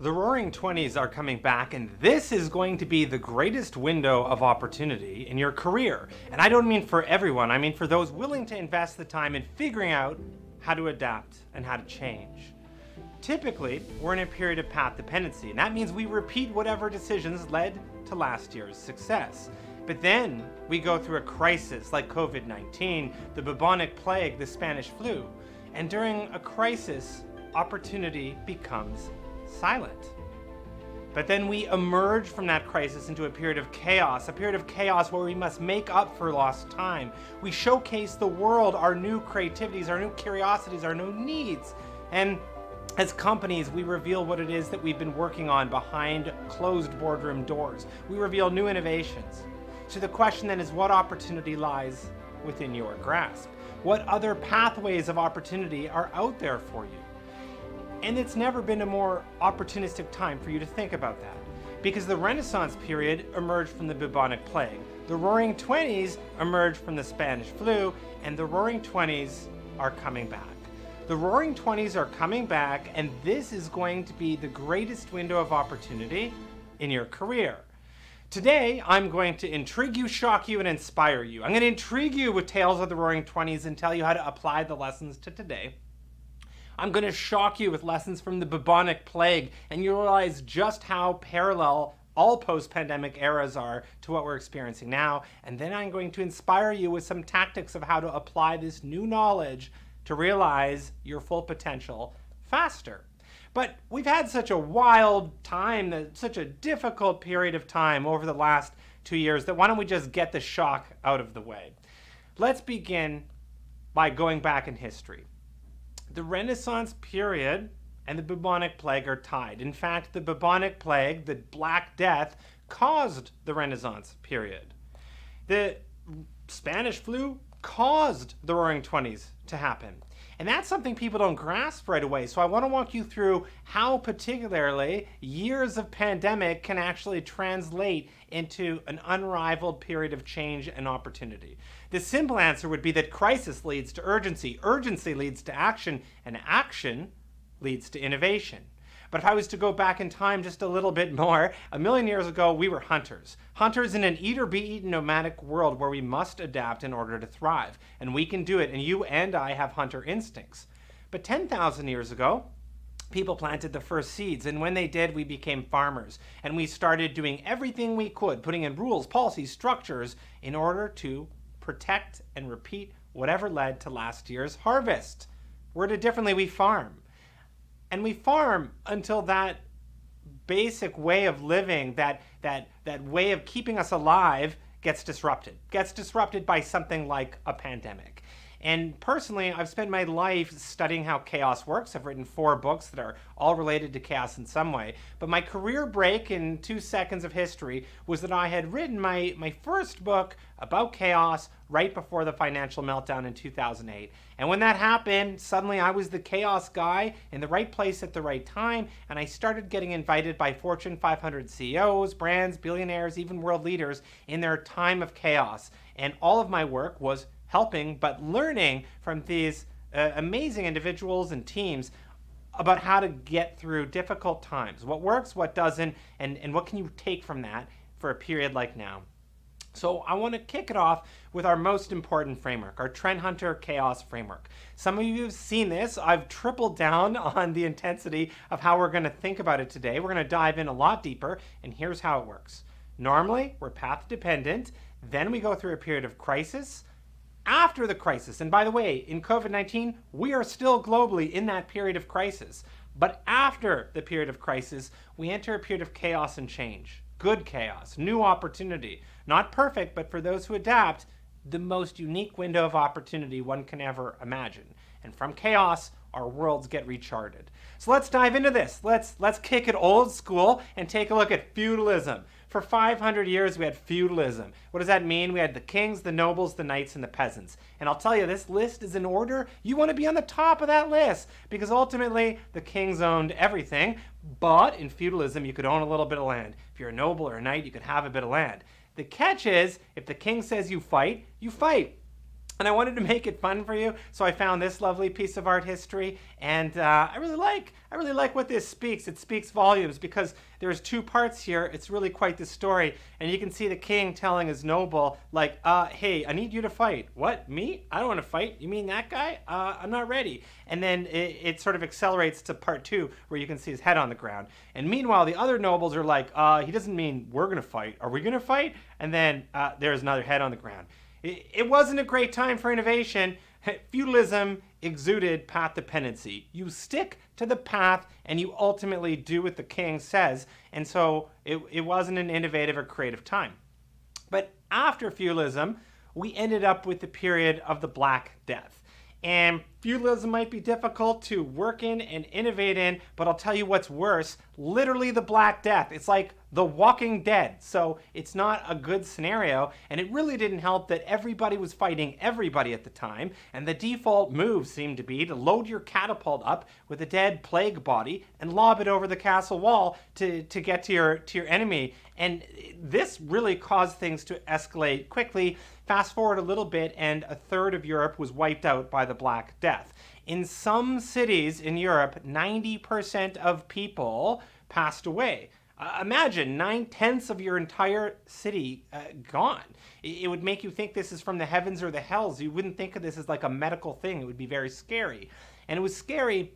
The Roaring Twenties are coming back, and this is going to be the greatest window of opportunity in your career. And I don't mean for everyone, I mean for those willing to invest the time in figuring out how to adapt and how to change. Typically, we're in a period of path dependency, and that means we repeat whatever decisions led to last year's success. But then we go through a crisis like COVID-19, the bubonic plague, the Spanish flu. And during a crisis, opportunity becomes silent. But then we emerge from that crisis into a period of chaos where we must make up for lost time. We showcase the world our new creativities, our new curiosities, our new needs. And as companies, we reveal what it is that we've been working on behind closed boardroom doors. We reveal new innovations. So the question then is, what opportunity lies within your grasp? What other pathways of opportunity are out there for you? And it's never been a more opportunistic time for you to think about that, because the Renaissance period emerged from the bubonic plague, the Roaring Twenties emerged from the Spanish flu, and the Roaring Twenties are coming back. The Roaring Twenties are coming back, and this is going to be the greatest window of opportunity in your career. Today, I'm going to intrigue you, shock you, and inspire you. I'm going to intrigue you with tales of the Roaring Twenties and tell you how to apply the lessons to today. I'm going to shock you with lessons from the bubonic plague, and you'll realize just how parallel all post-pandemic eras are to what we're experiencing now. And then I'm going to inspire you with some tactics of how to apply this new knowledge to realize your full potential faster. But we've had such a wild time, such a difficult period of time over the last 2 years, that why don't we just get the shock out of the way? Let's begin by going back in history. The Renaissance period and the bubonic plague are tied. In fact, the bubonic plague, the Black Death, caused the Renaissance period. The Spanish flu caused the Roaring Twenties to happen. And that's something people don't grasp right away. So I want to walk you through how particularly years of pandemic can actually translate into an unrivaled period of change and opportunity. The simple answer would be that crisis leads to urgency, urgency leads to action, and action leads to innovation. But if I was to go back in time just a little bit more, 1,000,000 years ago, we were hunters. Hunters in an eat-or-be-eaten nomadic world where we must adapt in order to thrive. And we can do it, and you and I have hunter instincts. But 10,000 years ago, people planted the first seeds, and when they did, we became farmers. And we started doing everything we could, putting in rules, policies, structures, in order to protect and repeat whatever led to last year's harvest. Worded differently, we farm. And we farm until that basic way of living, that way of keeping us alive, gets disrupted by something like a pandemic. And personally, I've spent my life studying how chaos works. I've written 4 books that are all related to chaos in some way. But my career break in 2 seconds of history was that I had written my first book about chaos right before the financial meltdown in 2008. And when that happened, suddenly I was the chaos guy in the right place at the right time, and I started getting invited by Fortune 500 CEOs, brands, billionaires, even world leaders in their time of chaos. And all of my work was helping, but learning from these amazing individuals and teams about how to get through difficult times. What works, what doesn't, and what can you take from that for a period like now. So I want to kick it off with our most important framework, our Trend Hunter Chaos Framework. Some of you have seen this. I've tripled down on the intensity of how we're going to think about it today. We're going to dive in a lot deeper, and here's how it works. Normally, we're path dependent. Then we go through a period of crisis. After the crisis, and by the way, in COVID-19, we are still globally in that period of crisis. But after the period of crisis, we enter a period of chaos and change. Good chaos, new opportunity. Not perfect, but for those who adapt, the most unique window of opportunity one can ever imagine. And from chaos, our worlds get recharted. So let's dive into this. Let's kick it old school and take a look at feudalism. For 500 years, we had feudalism. What does that mean? We had the kings, the nobles, the knights, and the peasants. And I'll tell you, this list is in order. You want to be on the top of that list because ultimately the kings owned everything. But in feudalism, you could own a little bit of land. If you're a noble or a knight, you could have a bit of land. The catch is, if the king says you fight, you fight. And I wanted to make it fun for you, so I found this lovely piece of art history, and I really like what this speaks. It speaks volumes because there's two parts here. It's really quite the story, and you can see the king telling his noble, like, hey, I need you to fight. What, me? I don't want to fight. You mean that guy? I'm not ready. And then it sort of accelerates to part two, where you can see his head on the ground. And meanwhile, the other nobles are like, he doesn't mean we're gonna fight. Are we gonna fight? And then there's another head on the ground. It wasn't a great time for innovation. Feudalism exuded path dependency. You stick to the path and you ultimately do what the king says. And so it wasn't an innovative or creative time. But after feudalism, we ended up with the period of the Black Death. And feudalism might be difficult to work in and innovate in, but I'll tell you what's worse, literally the Black Death. It's like The Walking Dead. So it's not a good scenario, and it really didn't help that everybody was fighting everybody at the time, and the default move seemed to be to load your catapult up with a dead plague body and lob it over the castle wall to get to your enemy. And this really caused things to escalate quickly. Fast forward a little bit, and a third of Europe was wiped out by the Black Death. In some cities in Europe, 90% of people passed away. Imagine 9/10 of your entire city gone. It would make you think this is from the heavens or the hells. You wouldn't think of this as like a medical thing. It would be very scary. And it was scary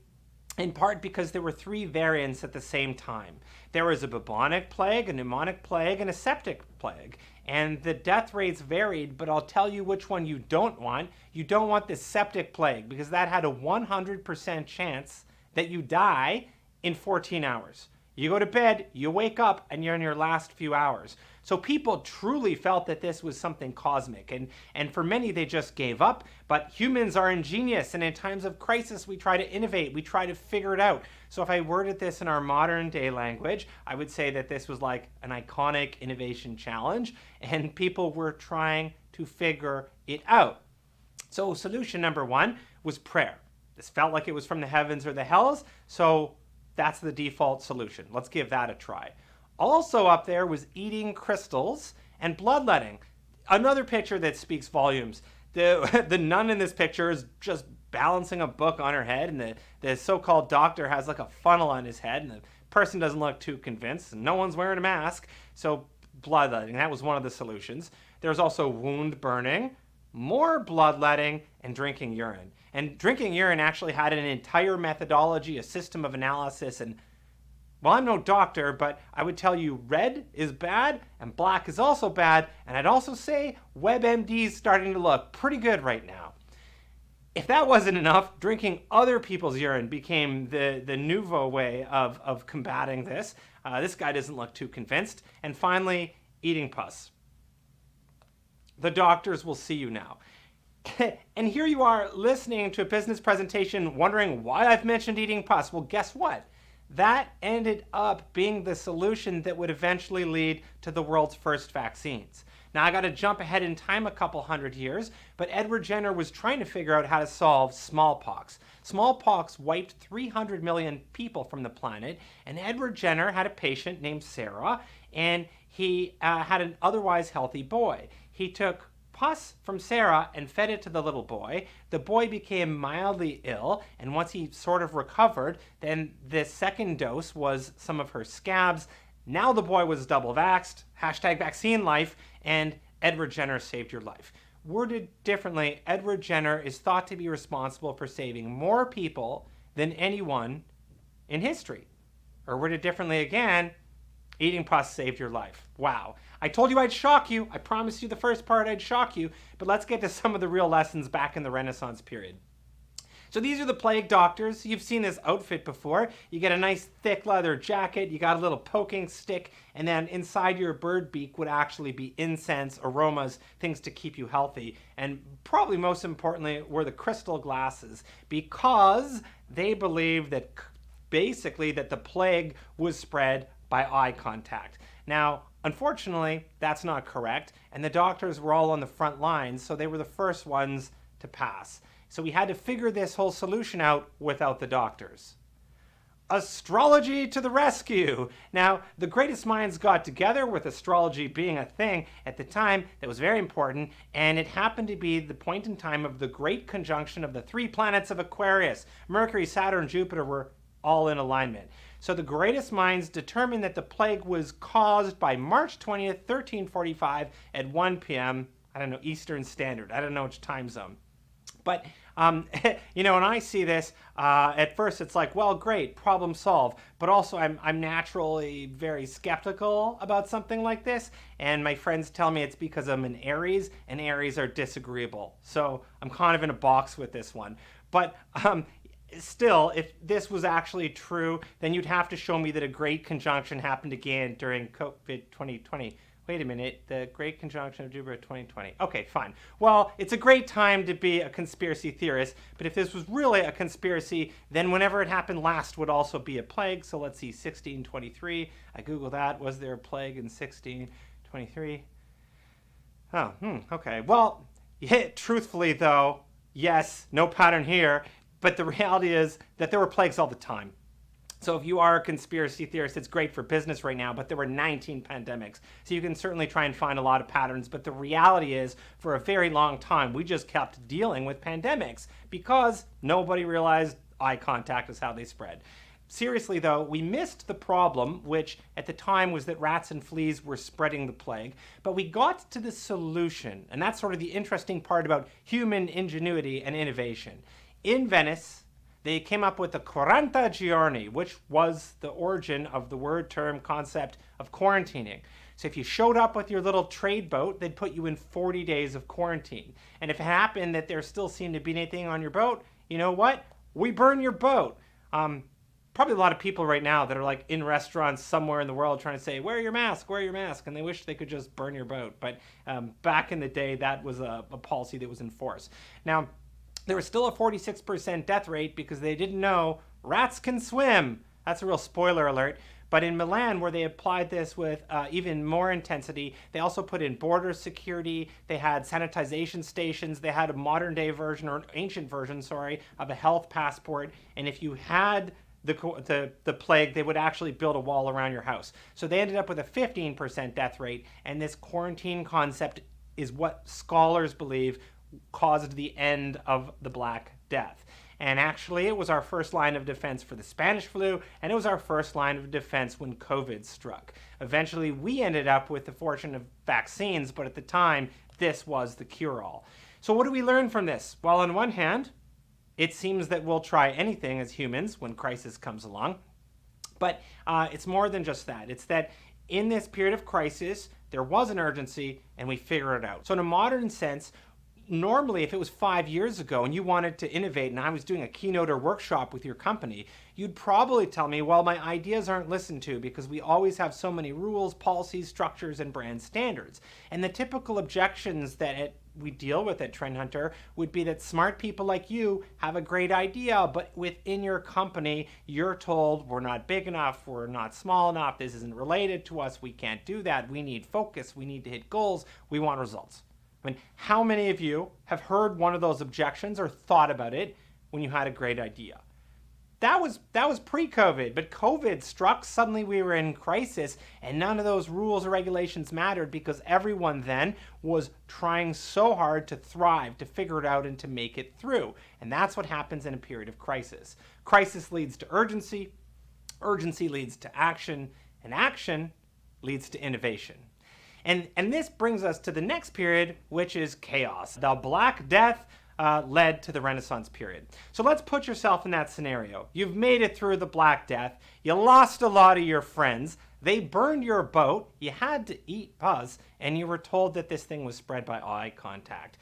in part because there were three variants at the same time. There was a bubonic plague, a pneumonic plague, and a septic plague. And the death rates varied, but I'll tell you which one you don't want. You don't want the septic plague, because that had a 100% chance that you die in 14 hours. You go to bed, you wake up, and you're in your last few hours. So people truly felt that this was something cosmic. And for many, they just gave up. But humans are ingenious, and in times of crisis, we try to innovate. We try to figure it out. So if I worded this in our modern day language, I would say that this was like an iconic innovation challenge, and people were trying to figure it out. So solution number one was prayer. This felt like it was from the heavens or the hells, so that's the default solution. Let's give that a try. Also up there was eating crystals and bloodletting. Another picture that speaks volumes. The nun in this picture is just balancing a book on her head, and the so-called doctor has like a funnel on his head, and the person doesn't look too convinced, and no one's wearing a mask. So bloodletting, that was one of the solutions. There's also wound burning, more bloodletting, and drinking urine. And drinking urine actually had an entire methodology, a system of analysis, and well, I'm no doctor, but I would tell you red is bad and black is also bad, and I'd also say WebMD is starting to look pretty good right now. If that wasn't enough, drinking other people's urine became the nouveau way of combating this. This guy doesn't look too convinced. And finally, eating pus. The doctors will see you now. And here you are listening to a business presentation wondering why I've mentioned eating pus. Well, guess what? That ended up being the solution that would eventually lead to the world's first vaccines. Now, I got to jump ahead in time a couple hundred years, but Edward Jenner was trying to figure out how to solve smallpox. Smallpox wiped 300 million people from the planet, and Edward Jenner had a patient named Sarah, and he had an otherwise healthy boy. He took pus from Sarah and fed it to the little boy. The boy became mildly ill, and once he sort of recovered, then the second dose was some of her scabs. Now the boy was double vaxxed, #vaccine life, and Edward Jenner saved your life. Worded differently, Edward Jenner is thought to be responsible for saving more people than anyone in history. Or worded differently again, eating pus saved your life. Wow. I told you I'd shock you. I promised you the first part I'd shock you. But let's get to some of the real lessons back in the Renaissance period. So these are the plague doctors. You've seen this outfit before. You get a nice thick leather jacket, you got a little poking stick, and then inside your bird beak would actually be incense, aromas, things to keep you healthy. And probably most importantly were the crystal glasses, because they believed that basically that the plague was spread by eye contact. Now, unfortunately, that's not correct, and the doctors were all on the front lines, so they were the first ones to pass. So we had to figure this whole solution out without the doctors. astrology to the rescue. Now, the greatest minds got together, with astrology being a thing at the time that was very important, and it happened to be the point in time of the great conjunction of the 3 planets of Aquarius. Mercury, Saturn, Jupiter were all in alignment. So the greatest minds determined that the plague was caused by March 20th, 1345 at 1 p.m., I don't know, Eastern Standard. I don't know which time zone. But, when I see this, at first it's like, well, great, problem solved. But also I'm naturally very skeptical about something like this. And my friends tell me it's because I'm an Aries, and Aries are disagreeable. So I'm kind of in a box with this one. But still, if this was actually true, then you'd have to show me that a great conjunction happened again during COVID 2020. Wait a minute, the Great Conjunction of Jupiter 2020. Okay, fine. Well, it's a great time to be a conspiracy theorist, but if this was really a conspiracy, then whenever it happened last would also be a plague. So let's see, 1623. I Googled that. Was there a plague in 1623? Oh, okay. Well, truthfully though, yes, no pattern here, but the reality is that there were plagues all the time. So if you are a conspiracy theorist, it's great for business right now, but there were 19 pandemics. So you can certainly try and find a lot of patterns, but the reality is, for a very long time, we just kept dealing with pandemics because nobody realized eye contact is how they spread. Seriously though, we missed the problem, which at the time was that rats and fleas were spreading the plague, but we got to the solution, and that's sort of the interesting part about human ingenuity and innovation. In Venice, they came up with the 40 giorni, which was the origin of the word, term, concept of quarantining. So if you showed up with your little trade boat, they'd put you in 40 days of quarantine. And if it happened that there still seemed to be anything on your boat, you know what? We burn your boat. Probably a lot of people right now that are like in restaurants somewhere in the world trying to say, wear your mask, and they wish they could just burn your boat. But back in the day, that was a policy that was in force. Now, there was still a 46% death rate because they didn't know rats can swim. That's a real spoiler alert. But in Milan, where they applied this with even more intensity, they also put in border security. They had sanitization stations. They had a modern day version, or an ancient version, of a health passport. And if you had the plague, they would actually build a wall around your house. So they ended up with a 15% death rate. And this quarantine concept is what scholars believe caused the end of the Black Death. And actually, it was our first line of defense for the Spanish flu, and it was our first line of defense when COVID struck. Eventually, we ended up with the fortune of vaccines, but at the time, this was the cure-all. So what do we learn from this? Well, on one hand, it seems that we'll try anything as humans when crisis comes along. But it's more than just that. It's that in this period of crisis, there was an urgency, and we figured it out. So in a modern sense, normally, if it was 5 years ago and you wanted to innovate and I was doing a keynote or workshop with your company, you'd probably tell me, well, my ideas aren't listened to because we always have so many rules, policies, structures, and brand standards. And the typical objections that we deal with at Trend Hunter would be that smart people like you have a great idea, but within your company, you're told we're not big enough, we're not small enough, this isn't related to us, we can't do that, we need focus, we need to hit goals, we want results. I mean, how many of you have heard one of those objections or thought about it when you had a great idea? That was pre-COVID, but COVID struck, suddenly we were in crisis, and none of those rules or regulations mattered because everyone then was trying so hard to thrive, to figure it out, and to make it through. And that's what happens in a period of crisis. Crisis leads to urgency, urgency leads to action, and action leads to innovation. And this brings us to the next period, which is chaos. The Black Death led to the Renaissance period. So let's put yourself in that scenario. You've made it through the Black Death. You lost a lot of your friends. They burned your boat. You had to eat pus, and you were told that this thing was spread by eye contact.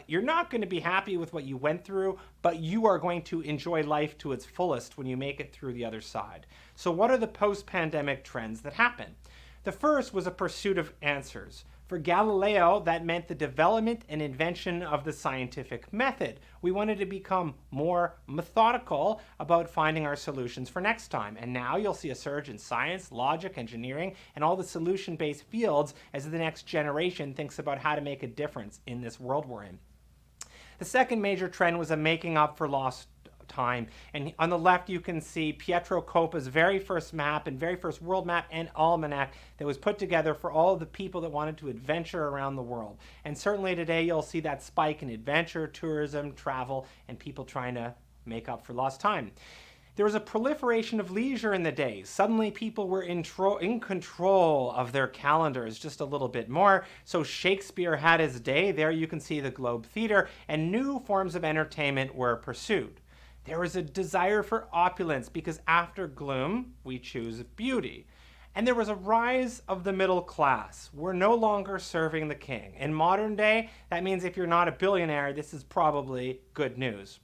You're not going to be happy with what you went through, but you are going to enjoy life to its fullest when you make it through the other side. So what are the post-pandemic trends that happen? The first was a pursuit of answers. For Galileo, that meant the development and invention of the scientific method. We wanted to become more methodical about finding our solutions for next time. And now you'll see a surge in science, logic, engineering, and all the solution-based fields as the next generation thinks about how to make a difference in this world we're in. The second major trend was a making up for lost time. And on the left, you can see Pietro Coppa's very first map and very first world map and almanac that was put together for all of the people that wanted to adventure around the world. And certainly today, you'll see that spike in adventure, tourism, travel, and people trying to make up for lost time. There was a proliferation of leisure in the day. Suddenly people were in control of their calendars just a little bit more. So Shakespeare had his day. There you can see the Globe Theatre, and new forms of entertainment were pursued. There was a desire for opulence because after gloom, we choose beauty. And there was a rise of the middle class. We're no longer serving the king. In modern day, that means if you're not a billionaire, this is probably good news.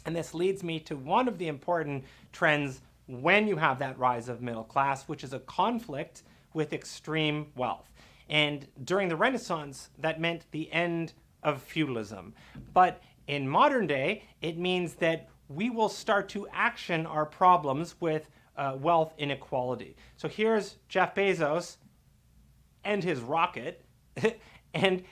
And this leads me to one of the important trends when you have that rise of middle class, which is a conflict with extreme wealth. And during the Renaissance, that meant the end of feudalism. But in modern day, it means that we will start to action our problems with wealth inequality. So here's Jeff Bezos and his rocket. And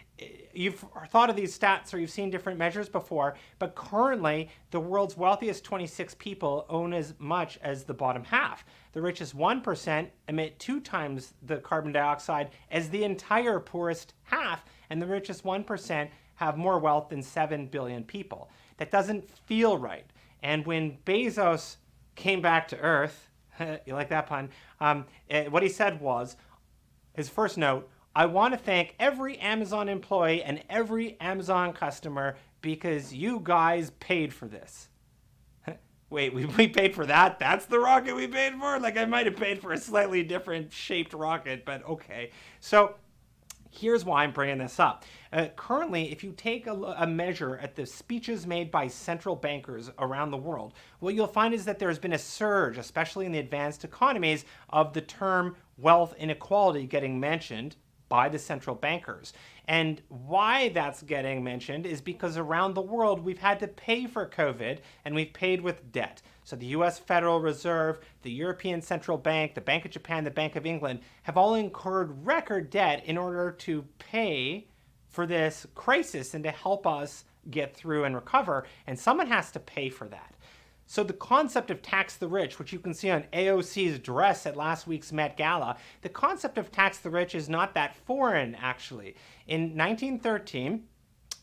you've thought of these stats or you've seen different measures before, but currently the world's wealthiest 26 people own as much as the bottom half. The richest 1% emit 2 times the carbon dioxide as the entire poorest half, and the richest 1% have more wealth than 7 billion people. That doesn't feel right. And when Bezos came back to Earth, you like that pun, what he said was, his first note, "I want to thank every Amazon employee and every Amazon customer because you guys paid for this." Wait, we paid for that? That's the rocket we paid for? Like, I might have paid for a slightly different shaped rocket, but okay. So here's why I'm bringing this up. Currently, if you take a measure at the speeches made by central bankers around the world, what you'll find is that there's been a surge, especially in the advanced economies, of the term wealth inequality getting mentioned by the central bankers. And why that's getting mentioned is because around the world we've had to pay for COVID, and we've paid with debt. So the US Federal Reserve, the European Central Bank, the Bank of Japan, the Bank of England have all incurred record debt in order to pay for this crisis and to help us get through and recover, and someone has to pay for that. So the concept of tax the rich, which you can see on AOC's dress at last week's Met Gala, the concept of tax the rich is not that foreign, actually. In 1913,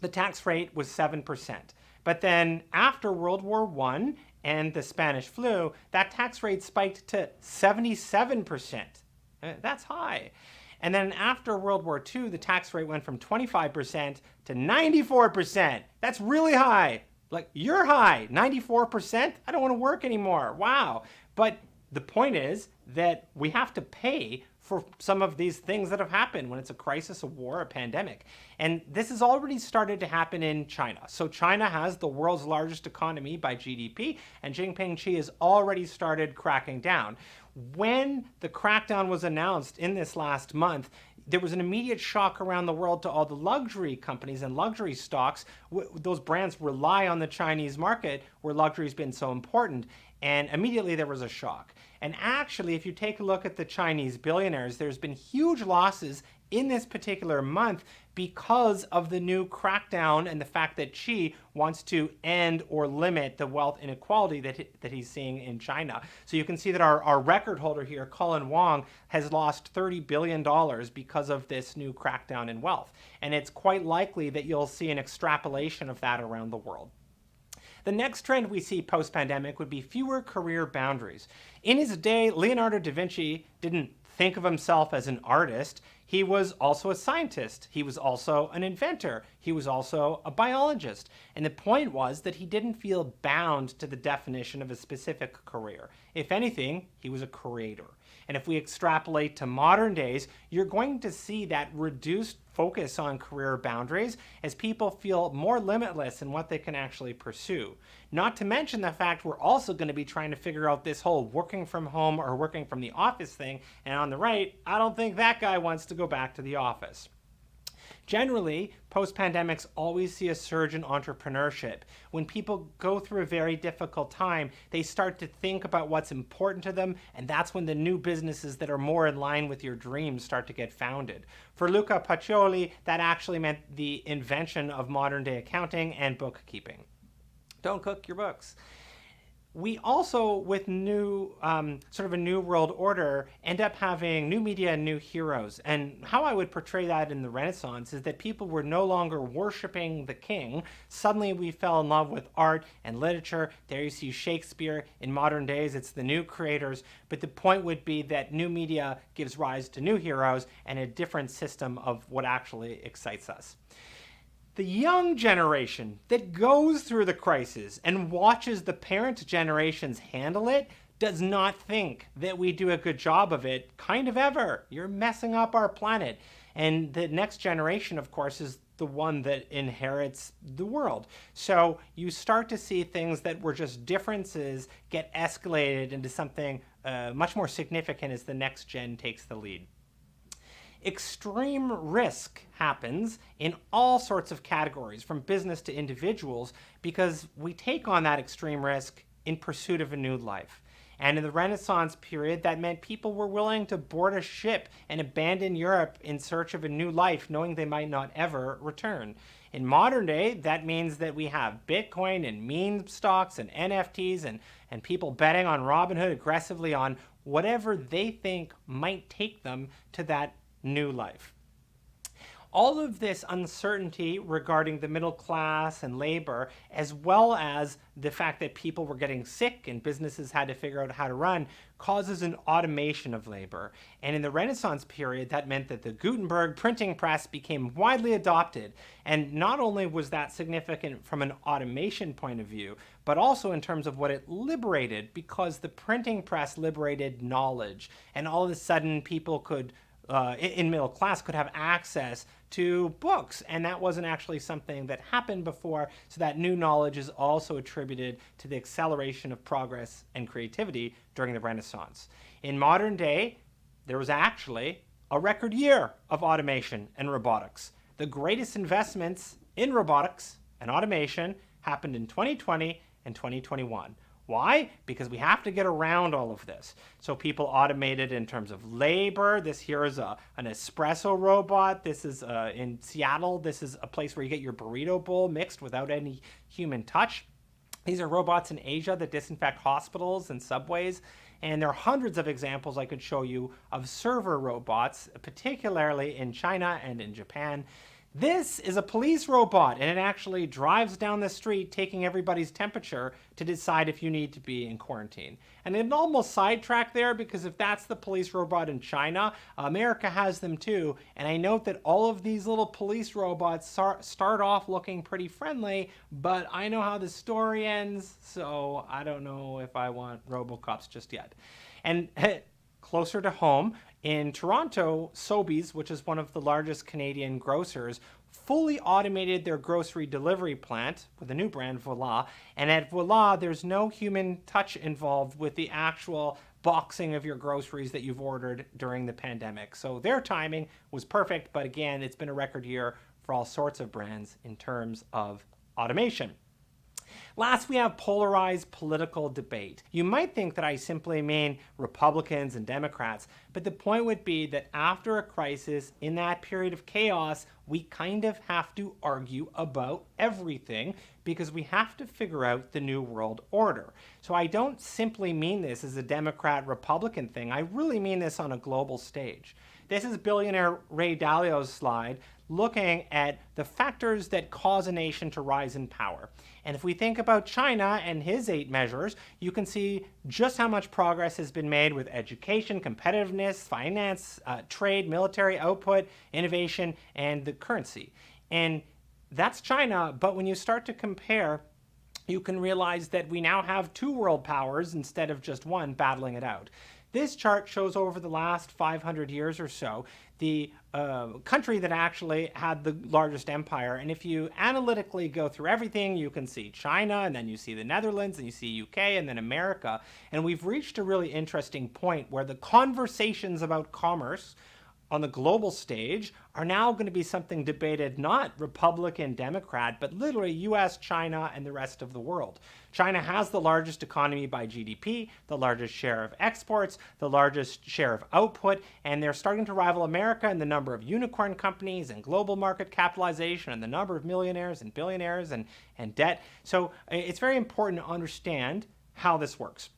the tax rate was 7%. But then after World War I and the Spanish flu, that tax rate spiked to 77%. That's high. And then after World War II, the tax rate went from 25% to 94%. That's really high. Like, you're high, 94%? I don't want to work anymore. Wow. But the point is that we have to pay for some of these things that have happened when it's a crisis, a war, a pandemic. And this has already started to happen in China. So China has the world's largest economy by GDP, and Jinping Xi has already started cracking down. When the crackdown was announced in this last month, there was an immediate shock around the world to all the luxury companies and luxury stocks. Those brands rely on the Chinese market where luxury has been so important. And immediately there was a shock. And actually, if you take a look at the Chinese billionaires, there's been huge losses in this particular month because of the new crackdown and the fact that Xi wants to end or limit the wealth inequality that he's seeing in China. So you can see that our record holder here, Colin Wong, has lost $30 billion because of this new crackdown in wealth. And it's quite likely that you'll see an extrapolation of that around the world. The next trend we see post-pandemic would be fewer career boundaries. In his day, Leonardo da Vinci didn't think of himself as an artist. He was also a scientist. He was also an inventor. He was also a biologist. And the point was that he didn't feel bound to the definition of a specific career. If anything, he was a creator. And if we extrapolate to modern days, you're going to see that reduced focus on career boundaries as people feel more limitless in what they can actually pursue. Not to mention the fact we're also going to be trying to figure out this whole working from home or working from the office thing. And on the right, I don't think that guy wants to go back to the office. Generally, post-pandemics always see a surge in entrepreneurship. When people go through a very difficult time, they start to think about what's important to them, and that's when the new businesses that are more in line with your dreams start to get founded. For Luca Pacioli, that actually meant the invention of modern-day accounting and bookkeeping. Don't cook your books. We also, with new, sort of a new world order, end up having new media and new heroes. And how I would portray that in the Renaissance is that people were no longer worshiping the king. Suddenly we fell in love with art and literature. There you see Shakespeare. In modern days, it's the new creators. But the point would be that new media gives rise to new heroes and a different system of what actually excites us. The young generation that goes through the crisis and watches the parent generations handle it does not think that we do a good job of it, kind of ever. You're messing up our planet. And the next generation, of course, is the one that inherits the world. So you start to see things that were just differences get escalated into something much more significant as the next gen takes the lead. Extreme risk happens in all sorts of categories, from business to individuals, because we take on that extreme risk in pursuit of a new life. And in the Renaissance period, that meant people were willing to board a ship and abandon Europe in search of a new life, knowing they might not ever return. In modern day, that means that we have Bitcoin and meme stocks and NFTs and people betting on Robinhood aggressively on whatever they think might take them to that new life. All of this uncertainty regarding the middle class and labor, as well as the fact that people were getting sick and businesses had to figure out how to run, causes an automation of labor. And in the Renaissance period, that meant that the Gutenberg printing press became widely adopted. And not only was that significant from an automation point of view, but also in terms of what it liberated, because the printing press liberated knowledge. And all of a sudden, people could in middle class could have access to books, and that wasn't actually something that happened before. So that new knowledge is also attributed to the acceleration of progress and creativity during the Renaissance. In modern day, there was actually a record year of automation and robotics. The greatest investments in robotics and automation happened in 2020 and 2021. Why? Because we have to get around all of this. So people automated in terms of labor. This here is an espresso robot. This is in Seattle. This is a place where you get your burrito bowl mixed without any human touch. These are robots in Asia that disinfect hospitals and subways. And there are hundreds of examples I could show you of server robots, particularly in China and in Japan. This is a police robot, and it actually drives down the street taking everybody's temperature to decide if you need to be in quarantine. And it almost sidetracked there, because if that's the police robot in China, America has them too. And I note that all of these little police robots start off looking pretty friendly, but I know how the story ends, so I don't know if I want RoboCops just yet. And closer to home, in Toronto, Sobeys, which is one of the largest Canadian grocers, fully automated their grocery delivery plant with a new brand, Voila. And at Voila, there's no human touch involved with the actual boxing of your groceries that you've ordered during the pandemic. So their timing was perfect, but again, it's been a record year for all sorts of brands in terms of automation. Last, we have polarized political debate. You might think that I simply mean Republicans and Democrats, but the point would be that after a crisis, in that period of chaos, we kind of have to argue about everything, because we have to figure out the new world order. So I don't simply mean this as a Democrat-Republican thing. I really mean this on a global stage. This is billionaire Ray Dalio's slide looking at the factors that cause a nation to rise in power. And if we think about China and his 8 measures, you can see just how much progress has been made with education, competitiveness, finance, trade, military output, innovation, and the currency. And that's China, but when you start to compare, you can realize that we now have 2 world powers instead of just one battling it out. This chart shows over the last 500 years or so the country that actually had the largest empire. And if you analytically go through everything, you can see China, and then you see the Netherlands, and you see UK, and then America. And we've reached a really interesting point where the conversations about commerce on the global stage are now going to be something debated not Republican, Democrat, but literally US, China, and the rest of the world. China has the largest economy by GDP, the largest share of exports, the largest share of output, and they're starting to rival America in the number of unicorn companies and global market capitalization and the number of millionaires and billionaires and debt. So it's very important to understand how this works.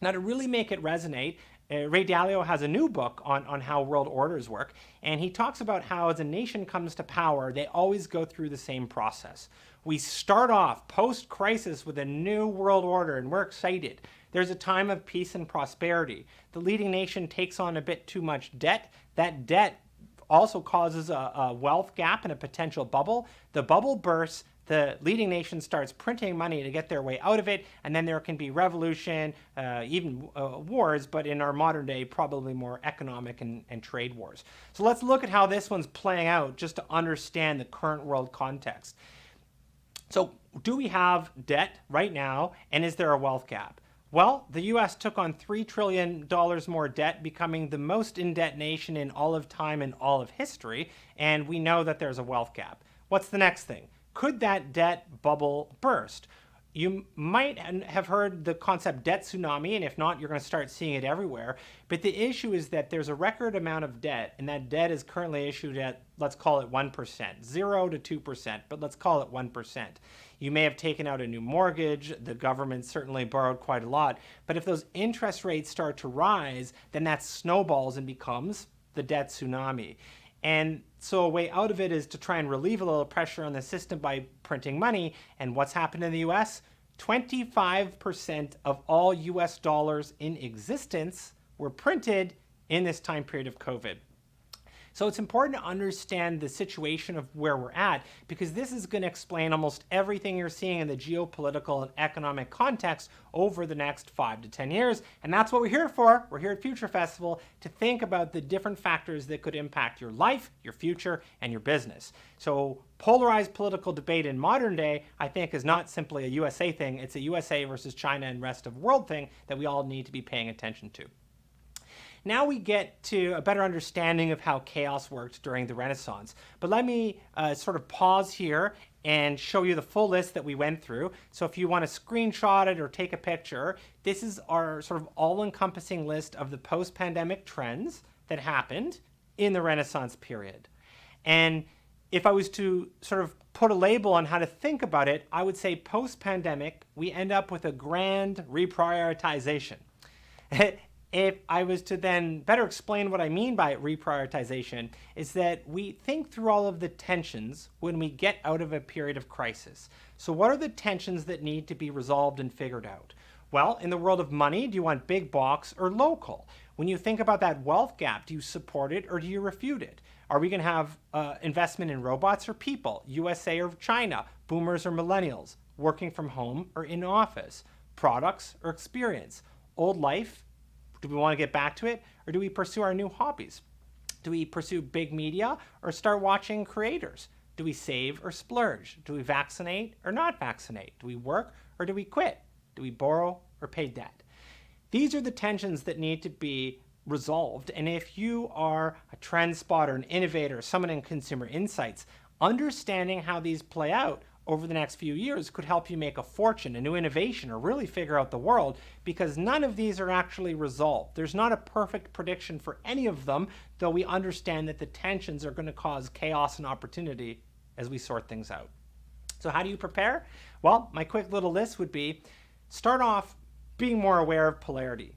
Now, to really make it resonate, Ray Dalio has a new book on how world orders work, and he talks about how as a nation comes to power, they always go through the same process. We start off post-crisis with a new world order, and we're excited. There's a time of peace and prosperity. The leading nation takes on a bit too much debt. That debt also causes a wealth gap and a potential bubble. The bubble bursts. The leading nation starts printing money to get their way out of it, and then there can be revolution, even wars, but in our modern day, probably more economic and trade wars. So let's look at how this one's playing out just to understand the current world context. So do we have debt right now, and is there a wealth gap? Well, the U.S. took on $3 trillion more debt, becoming the most in-debt nation in all of time and all of history, and we know that there's a wealth gap. What's the next thing? Could that debt bubble burst? You might have heard the concept debt tsunami, and if not, you're going to start seeing it everywhere. But the issue is that there's a record amount of debt, and that debt is currently issued at, let's call it 1%, 0 to 2%, but let's call it 1%. You may have taken out a new mortgage. The government certainly borrowed quite a lot. But if those interest rates start to rise, then that snowballs and becomes the debt tsunami. And so a way out of it is to try and relieve a little pressure on the system by printing money. And what's happened in the US? 25% of all US dollars in existence were printed in this time period of COVID. So it's important to understand the situation of where we're at, because this is going to explain almost everything you're seeing in the geopolitical and economic context over the next 5 to 10 years. And that's what we're here for. We're here at Future Festival to think about the different factors that could impact your life, your future, and your business. So polarized political debate in modern day, I think, is not simply a USA thing. It's a USA versus China and rest of world thing that we all need to be paying attention to. Now we get to a better understanding of how chaos worked during the Renaissance. But let me sort of pause here and show you the full list that we went through. So if you want to screenshot it or take a picture, this is our sort of all-encompassing list of the post-pandemic trends that happened in the Renaissance period. And if I was to sort of put a label on how to think about it, I would say post-pandemic, we end up with a grand reprioritization. If I was to then better explain what I mean by reprioritization, is that we think through all of the tensions when we get out of a period of crisis. So what are the tensions that need to be resolved and figured out? Well, in the world of money, do you want big box or local? When you think about that wealth gap, do you support it or do you refute it? Are we going to have investment in robots or people, USA or China, boomers or millennials, working from home or in office, products or experience, old life? Do we want to get back to it, or do we pursue our new hobbies? Do we pursue big media or start watching creators? Do we save or splurge? Do we vaccinate or not vaccinate? Do we work or do we quit? Do we borrow or pay debt? These are the tensions that need to be resolved. And if you are a trend spotter, an innovator, someone in consumer insights, understanding how these play out over the next few years could help you make a fortune, a new innovation, or really figure out the world, because none of these are actually resolved. There's not a perfect prediction for any of them, though we understand that the tensions are going to cause chaos and opportunity as we sort things out. So how do you prepare? Well, my quick little list would be, start off being more aware of polarity.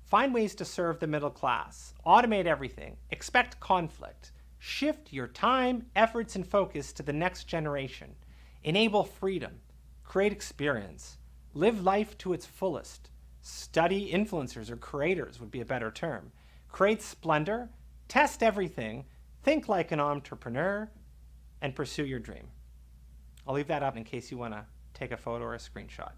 Find ways to serve the middle class. Automate everything. Expect conflict. Shift your time, efforts, and focus to the next generation. Enable freedom, create experience, live life to its fullest. Study influencers or creators would be a better term. Create splendor, test everything, think like an entrepreneur, and pursue your dream. I'll leave that up in case you want to take a photo or a screenshot.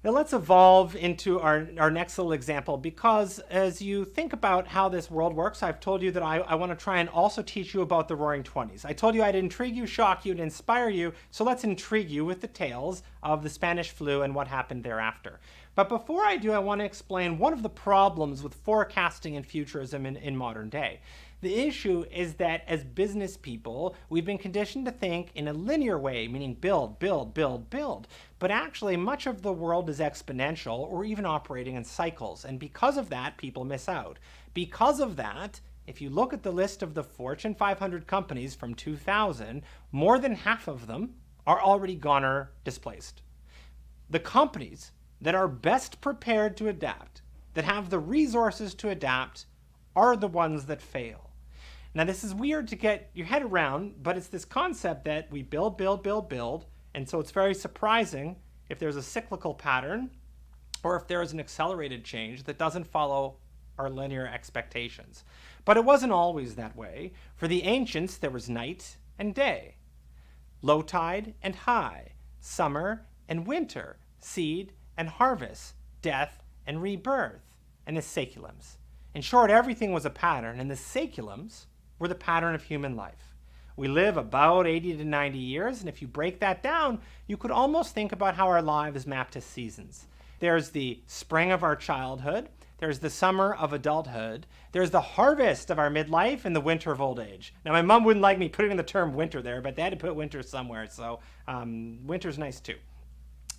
Now let's evolve into our next little example, because as you think about how this world works, I've told you that I want to try and also teach you about the Roaring Twenties. I told you I'd intrigue you, shock you, and inspire you, so let's intrigue you with the tales of the Spanish flu and what happened thereafter. But before I do, I want to explain one of the problems with forecasting and futurism in modern day. The issue is that as business people, we've been conditioned to think in a linear way, meaning build, build, build, build. But actually, much of the world is exponential or even operating in cycles. And because of that, people miss out. Because of that, if you look at the list of the Fortune 500 companies from 2000, more than half of them are already gone or displaced. the companies that are best prepared to adapt, that have the resources to adapt, are the ones that fail. Now, this is weird to get your head around, but it's this concept that we build, and so it's very surprising if there's a cyclical pattern or if there is an accelerated change that doesn't follow our linear expectations. But it wasn't always that way. For the ancients, there was night and day, low tide and high, summer and winter, seed and harvest, death and rebirth, and the saeculums. In short, everything was a pattern, and the saeculums were the pattern of human life. We live about 80 to 90 years, and if you break that down, you could almost think about how our lives map to seasons. There's the spring of our childhood, there's the summer of adulthood, there's the harvest of our midlife, and the winter of old age. Now, my mom wouldn't like me putting the term winter there, but they had to put winter somewhere, so winter's nice too.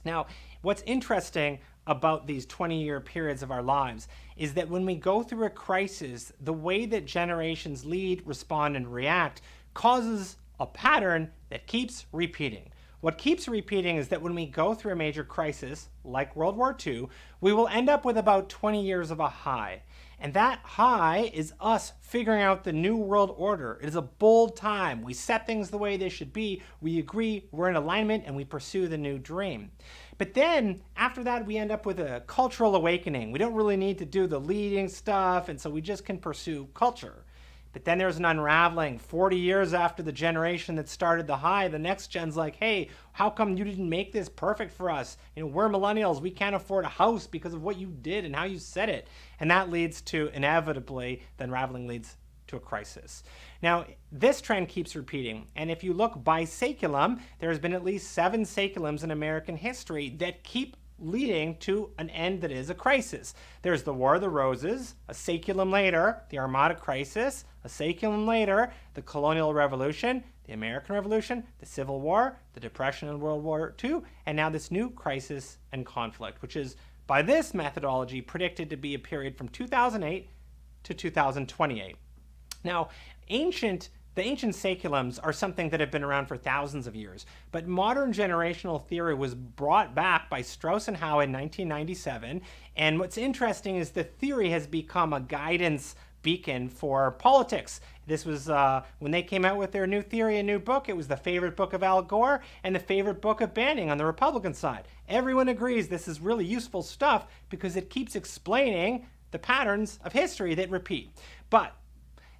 Now, what's interesting about these 20-year periods of our lives is that when we go through a crisis, the way that generations lead, respond, and react causes a pattern that keeps repeating. What keeps repeating is that when we go through a major crisis, like World War II, we will end up with about 20 years of a high. And that high is us figuring out the new world order. It is a bold time. We set things the way they should be. We agree, we're in alignment, and we pursue the new dream. But then, after that, we end up with a cultural awakening. We don't really need to do the leading stuff, and so we just can pursue culture. But then there's an unraveling. 40 years after the generation that started the high, the next gen's like, hey, how come you didn't make this perfect for us? You know, we're millennials. We can't afford a house because of what you did and how you said it. And that leads to, inevitably, the unraveling leads to a crisis. Now, this trend keeps repeating. And if you look by saeculum, there's been at least 7 saeculums in American history that keep leading to an end that is a crisis. There's the War of the Roses, a saeculum later, the Armada Crisis, a saeculum later, the Colonial Revolution, the American Revolution, the Civil War, the Depression and World War II, and now this new crisis and conflict, which is, by this methodology, predicted to be a period from 2008 to 2028. Now, the ancient saeculums are something that have been around for thousands of years, but modern generational theory was brought back by Strauss and Howe in 1997, and what's interesting is the theory has become a guidance beacon for politics. This was when they came out with their new theory, a new book. It was the favorite book of Al Gore and the favorite book of Banning on the Republican side. Everyone agrees this is really useful stuff because it keeps explaining the patterns of history that repeat. But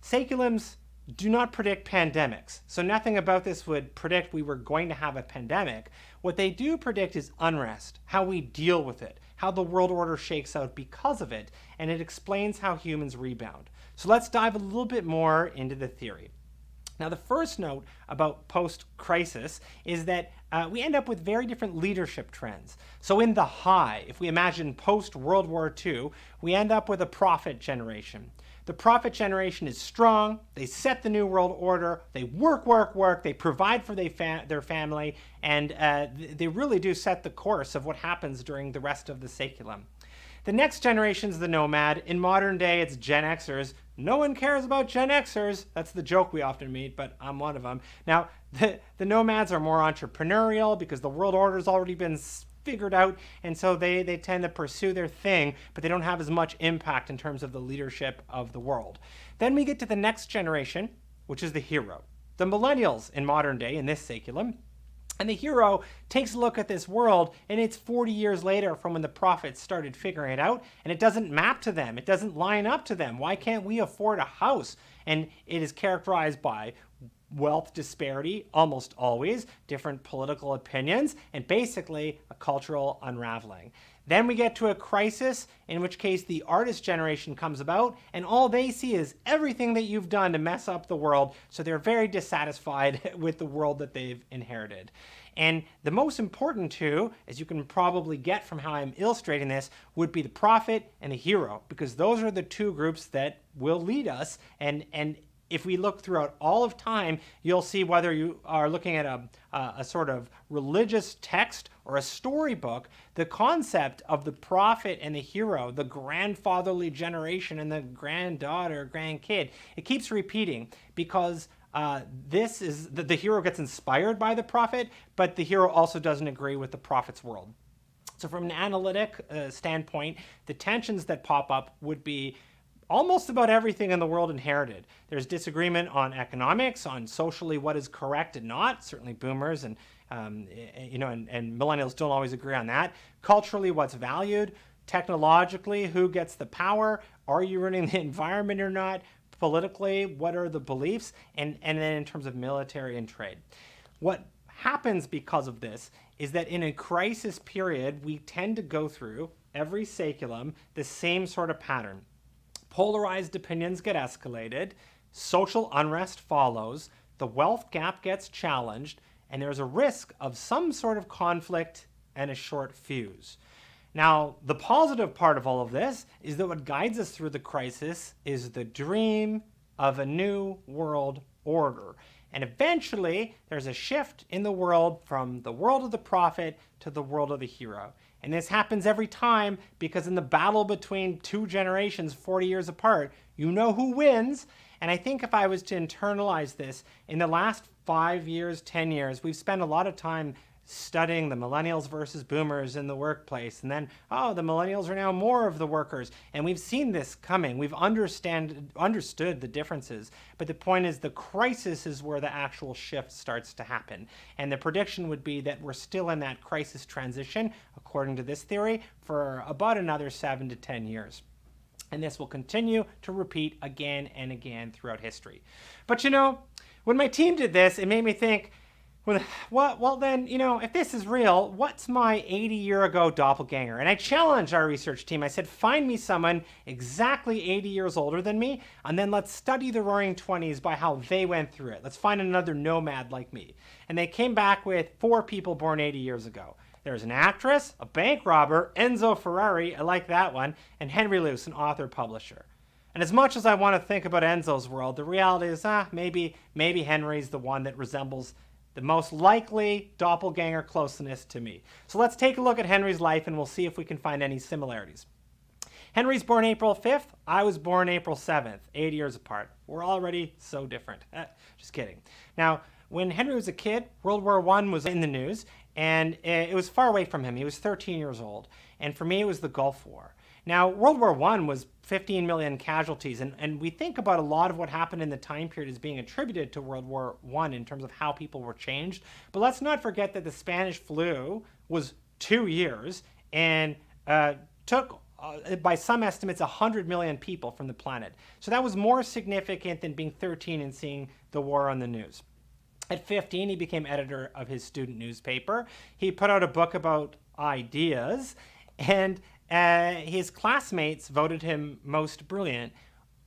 saeculums do not predict pandemics. So nothing about this would predict we were going to have a pandemic. What they do predict is unrest, how we deal with it, how the world order shakes out because of it, and it explains how humans rebound. So let's dive a little bit more into the theory. Now, the first note about post-crisis is that we end up with very different leadership trends. So in the high, if we imagine post-World War II, we end up with a prophet generation. The prophet generation is strong, they set the new world order, they work, they provide for their family, and they really do set the course of what happens during the rest of the saeculum. The next generation is the nomad. In modern day, it's Gen Xers. No one cares about Gen Xers. That's the joke we often meet, but I'm one of them. Now, the nomads are more entrepreneurial because the world order's already been figured out, and so they tend to pursue their thing, but they don't have as much impact in terms of the leadership of the world. Then we get to the next generation, which is the hero. The millennials in modern day, in this saeculum, and the hero takes a look at this world, and it's 40 years later from when the prophets started figuring it out, and it doesn't map to them. It doesn't line up to them. Why can't we afford a house? And it is characterized by wealth disparity, almost always, different political opinions, and basically a cultural unraveling. Then we get to a crisis, in which case the artist generation comes about, and all they see is everything that you've done to mess up the world, so they're very dissatisfied with the world that they've inherited. And the most important two, as you can probably get from how I'm illustrating this, would be the prophet and the hero, because those are the two groups that will lead us, and if we look throughout all of time, you'll see whether you are looking at a sort of religious text or a storybook, the concept of the prophet and the hero, the grandfatherly generation and the granddaughter, grandkid, it keeps repeating because this is the hero gets inspired by the prophet, but the hero also doesn't agree with the prophet's world. So from an analytic standpoint, the tensions that pop up would be almost about everything in the world inherited. There's disagreement on economics, on socially what is correct and not. Certainly boomers and millennials don't always agree on that. Culturally, what's valued. Technologically, who gets the power? Are you ruining the environment or not? Politically, what are the beliefs? And then in terms of military and trade. What happens because of this is that in a crisis period, we tend to go through every saeculum the same sort of pattern. Polarized opinions get escalated, social unrest follows, the wealth gap gets challenged, and there's a risk of some sort of conflict and a short fuse. Now, the positive part of all of this is that what guides us through the crisis is the dream of a new world order. And eventually, there's a shift in the world from the world of the prophet to the world of the hero. And this happens every time because in the battle between two generations, 40 years apart, you know who wins. And I think if I was to internalize this, in the last 5 years, 10 years, we've spent a lot of time studying the millennials versus boomers in the workplace. And then, the millennials are now more of the workers. And we've seen this coming. We've understood the differences. But the point is the crisis is where the actual shift starts to happen. And the prediction would be that we're still in that crisis transition, according to this theory, for about another 7 to 10 years. And this will continue to repeat again and again throughout history. But when my team did this, it made me think, well then, if this is real, what's my 80-year-ago doppelganger? And I challenged our research team. I said, find me someone exactly 80 years older than me, and then let's study the Roaring Twenties by how they went through it. Let's find another nomad like me. And they came back with 4 people born 80 years ago. There's an actress, a bank robber, Enzo Ferrari, I like that one, and Henry Luce, an author-publisher. And as much as I want to think about Enzo's world, the reality is, maybe Henry's the one that resembles the most likely doppelganger closeness to me. So let's take a look at Henry's life and we'll see if we can find any similarities. Henry's born April 5th. I was born April 7th, 8 years apart. We're already so different. Just kidding. Now, when Henry was a kid, World War I was in the news, and it was far away from him. He was 13 years old. And for me, it was the Gulf War. Now, World War I was 15 million casualties, and we think about a lot of what happened in the time period as being attributed to World War I in terms of how people were changed. But let's not forget that the Spanish flu was 2 years and took, by some estimates, 100 million people from the planet. So that was more significant than being 13 and seeing the war on the news. At 15, he became editor of his student newspaper. He put out a book about ideas, and his classmates voted him most brilliant,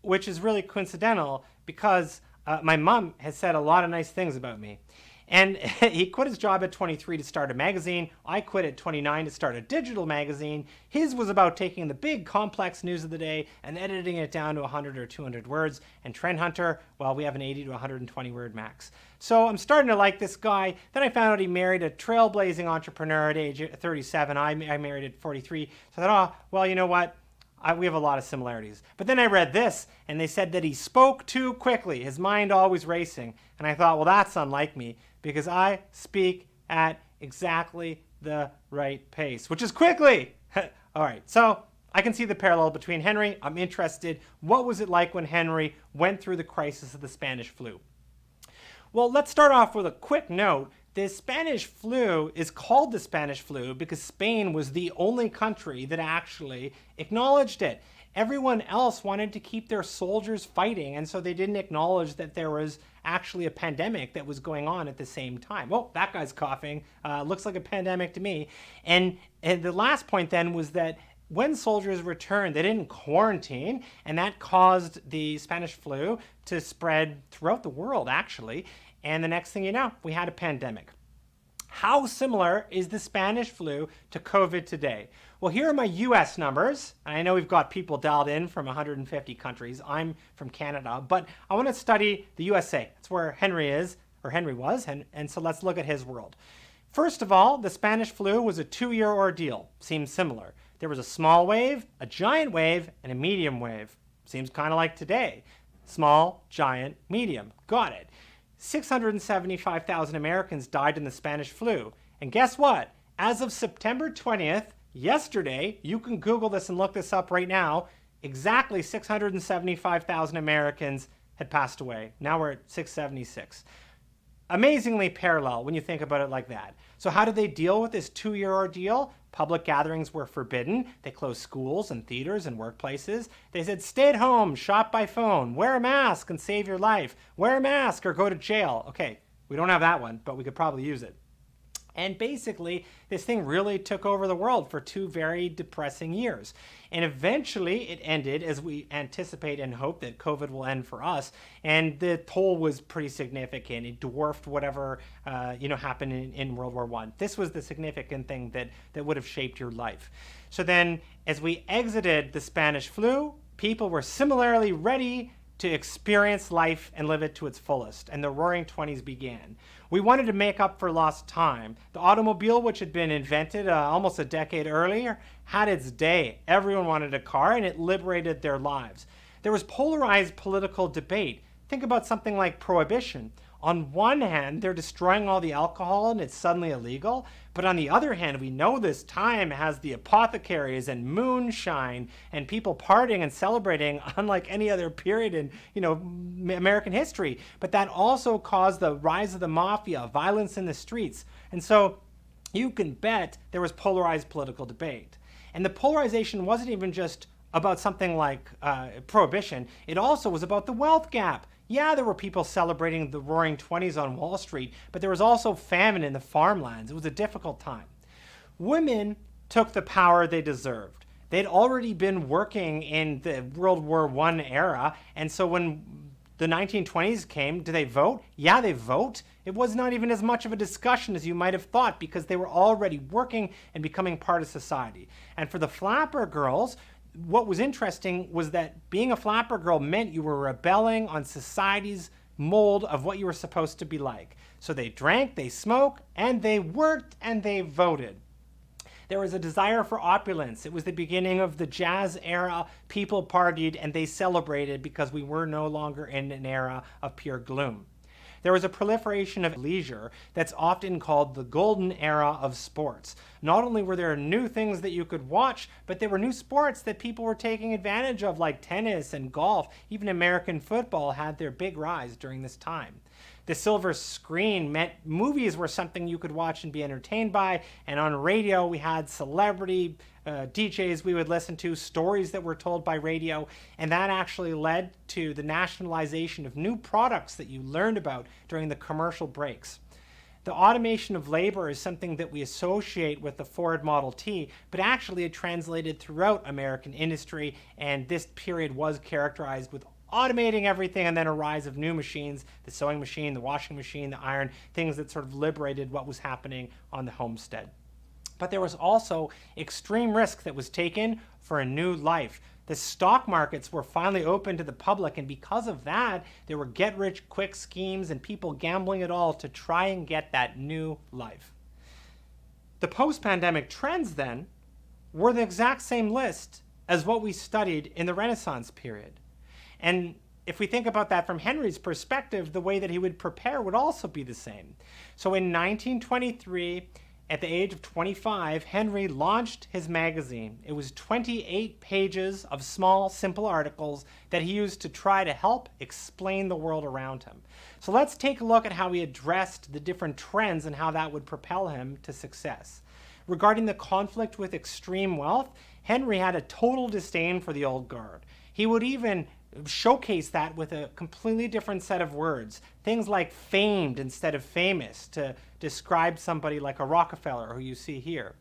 which is really coincidental because my mom has said a lot of nice things about me. And he quit his job at 23 to start a magazine. I quit at 29 to start a digital magazine. His was about taking the big complex news of the day and editing it down to 100 or 200 words. And Trend Hunter, well, we have an 80 to 120 word max. So I'm starting to like this guy. Then I found out he married a trailblazing entrepreneur at age 37. I married at 43. So I thought, well, you know what? We have a lot of similarities. But then I read this, and they said that he spoke too quickly, his mind always racing. And I thought, well, that's unlike me, because I speak at exactly the right pace, which is quickly. All right, so I can see the parallel between Henry. I'm interested. What was it like when Henry went through the crisis of the Spanish flu? Well, let's start off with a quick note. The Spanish flu is called the Spanish flu because Spain was the only country that actually acknowledged it. Everyone else wanted to keep their soldiers fighting, and so they didn't acknowledge that there was actually a pandemic that was going on at the same time. Oh, that guy's coughing. Looks like a pandemic to me. And the last point then was that when soldiers returned, they didn't quarantine, and that caused the Spanish flu to spread throughout the world, actually. And the next thing you know, we had a pandemic. How similar is the Spanish flu to COVID today? Well, here are my US numbers. I know we've got people dialed in from 150 countries. I'm from Canada, but I want to study the USA. That's where Henry is, or Henry was, and so let's look at his world. First of all, the Spanish flu was a 2-year ordeal. Seems similar. There was a small wave, a giant wave, and a medium wave. Seems kind of like today. Small, giant, medium. Got it. 675,000 Americans died in the Spanish flu. And guess what? As of September 20th, Yesterday, you can Google this and look this up right now, exactly 675,000 Americans had passed away. Now we're at 676. Amazingly parallel when you think about it like that. So how did they deal with this 2-year ordeal? Public gatherings were forbidden. They closed schools and theaters and workplaces. They said, stay at home, shop by phone, wear a mask and save your life. Wear a mask or go to jail. Okay, we don't have that one, but we could probably use it. And basically, this thing really took over the world for 2 very depressing years. And eventually, it ended as we anticipate and hope that COVID will end for us. And the toll was pretty significant. It dwarfed whatever happened in World War I. This was the significant thing that would have shaped your life. So then, as we exited the Spanish flu, people were similarly ready to experience life and live it to its fullest, and the Roaring Twenties began. We wanted to make up for lost time. The automobile, which had been invented almost a decade earlier, had its day. Everyone wanted a car, and it liberated their lives. There was polarized political debate. Think about something like prohibition. On one hand, they're destroying all the alcohol and it's suddenly illegal. But on the other hand, we know this time has the apothecaries and moonshine and people partying and celebrating unlike any other period in, American history. But that also caused the rise of the mafia, violence in the streets. And so you can bet there was polarized political debate. And the polarization wasn't even just about something like prohibition. It also was about the wealth gap. Yeah, there were people celebrating the Roaring Twenties on Wall Street, but there was also famine in the farmlands. It was a difficult time. Women took the power they deserved. They'd already been working in the World War I era, and so when the 1920s came, do they vote? Yeah, they vote. It was not even as much of a discussion as you might have thought because they were already working and becoming part of society. And for the flapper girls, what was interesting was that being a flapper girl meant you were rebelling on society's mold of what you were supposed to be like. So they drank, they smoked, and they worked, and they voted. There was a desire for opulence. It was the beginning of the jazz era. People partied, and they celebrated because we were no longer in an era of pure gloom. There was a proliferation of leisure that's often called the golden era of sports. Not only were there new things that you could watch, but there were new sports that people were taking advantage of, like tennis and golf. Even American football had their big rise during this time. The silver screen meant movies were something you could watch and be entertained by, and on radio we had celebrity DJs we would listen to, stories that were told by radio, and that actually led to the nationalization of new products that you learned about during the commercial breaks. The automation of labor is something that we associate with the Ford Model T, but actually it translated throughout American industry, and this period was characterized with automating everything and then a rise of new machines, the sewing machine, the washing machine, the iron, things that sort of liberated what was happening on the homestead. But there was also extreme risk that was taken for a new life. The stock markets were finally open to the public, and because of that, there were get-rich-quick schemes and people gambling it all to try and get that new life. The post-pandemic trends, then, were the exact same list as what we studied in the Renaissance period. And if we think about that from Henry's perspective, the way that he would prepare would also be the same. So in 1923, at the age of 25, Henry launched his magazine. It was 28 pages of small, simple articles that he used to try to help explain the world around him. So let's take a look at how he addressed the different trends and how that would propel him to success. Regarding the conflict with extreme wealth, Henry had a total disdain for the old guard. He would even showcase that with a completely different set of words. Things like famed instead of famous to describe somebody like a Rockefeller, who you see here.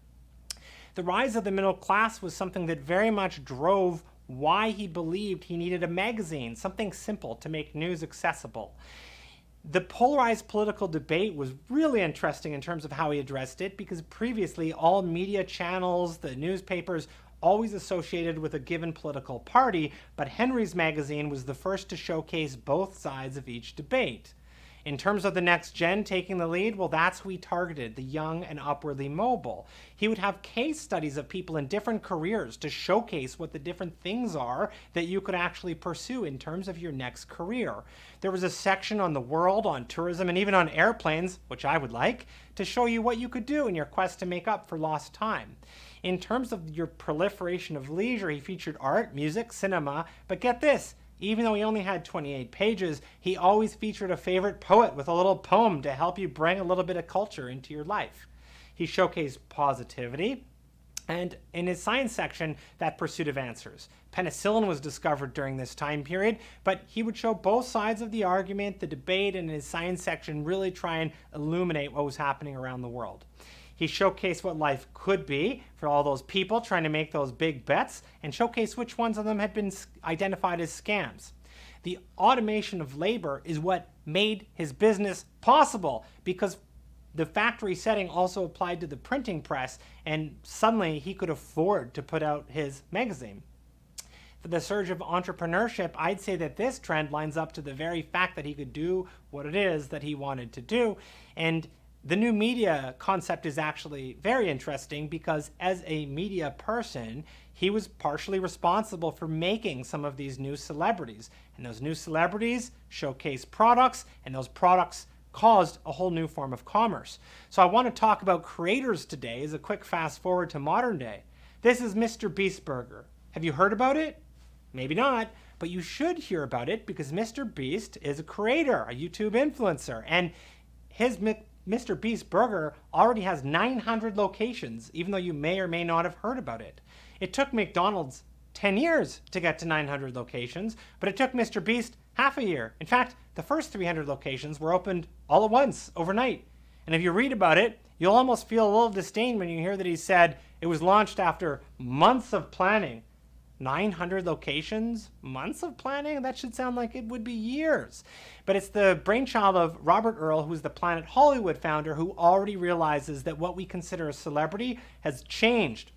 The rise of the middle class was something that very much drove why he believed he needed a magazine, something simple to make news accessible. The polarized political debate was really interesting in terms of how he addressed it, because previously all media channels, the newspapers, always associated with a given political party, but Henry's magazine was the first to showcase both sides of each debate. In terms of the next gen taking the lead, well, that's who he targeted, the young and upwardly mobile. He would have case studies of people in different careers to showcase what the different things are that you could actually pursue in terms of your next career. There was a section on the world, on tourism, and even on airplanes, which I would like, to show you what you could do in your quest to make up for lost time. In terms of your proliferation of leisure, he featured art, music, cinema, but get this, even though he only had 28 pages, he always featured a favorite poet with a little poem to help you bring a little bit of culture into your life. He showcased positivity, and in his science section, that pursuit of answers. Penicillin was discovered during this time period, but he would show both sides of the argument, the debate, and in his science section really try and illuminate what was happening around the world. He showcased what life could be for all those people trying to make those big bets, and showcased which ones of them had been identified as scams. The automation of labor is what made his business possible, because the factory setting also applied to the printing press, and suddenly he could afford to put out his magazine. For the surge of entrepreneurship, I'd say that this trend lines up to the very fact that he could do what it is that he wanted to do. And the new media concept is actually very interesting, because as a media person, he was partially responsible for making some of these new celebrities. And those new celebrities showcase products, and those products caused a whole new form of commerce. So I want to talk about creators today as a quick fast forward to modern day. This is Mr. Beast Burger. Have you heard about it? Maybe not, but you should hear about it, because Mr. Beast is a creator, a YouTube influencer, and his Mr. Beast Burger already has 900 locations, even though you may or may not have heard about it. It took McDonald's 10 years to get to 900 locations, but it took Mr. Beast half a year. In fact, the first 300 locations were opened all at once, overnight. And if you read about it, you'll almost feel a little disdain when you hear that he said it was launched after months of planning. 900 locations, months of planning? That should sound like it would be years. But it's the brainchild of Robert Earl, who's the Planet Hollywood founder, who already realizes that what we consider a celebrity has changed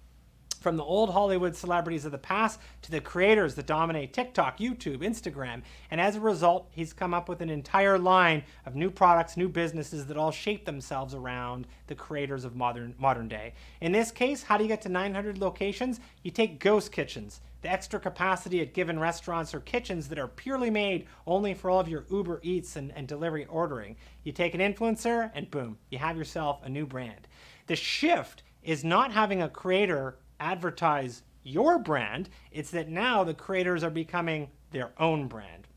from the old Hollywood celebrities of the past to the creators that dominate TikTok, YouTube, Instagram. And as a result, he's come up with an entire line of new products, new businesses that all shape themselves around the creators of modern day. In this case, how do you get to 900 locations? You take ghost kitchens, the extra capacity at given restaurants or kitchens that are purely made only for all of your Uber Eats and delivery ordering. You take an influencer and boom, you have yourself a new brand. The shift is not having a creator advertise your brand, it's that now the creators are becoming their own brand.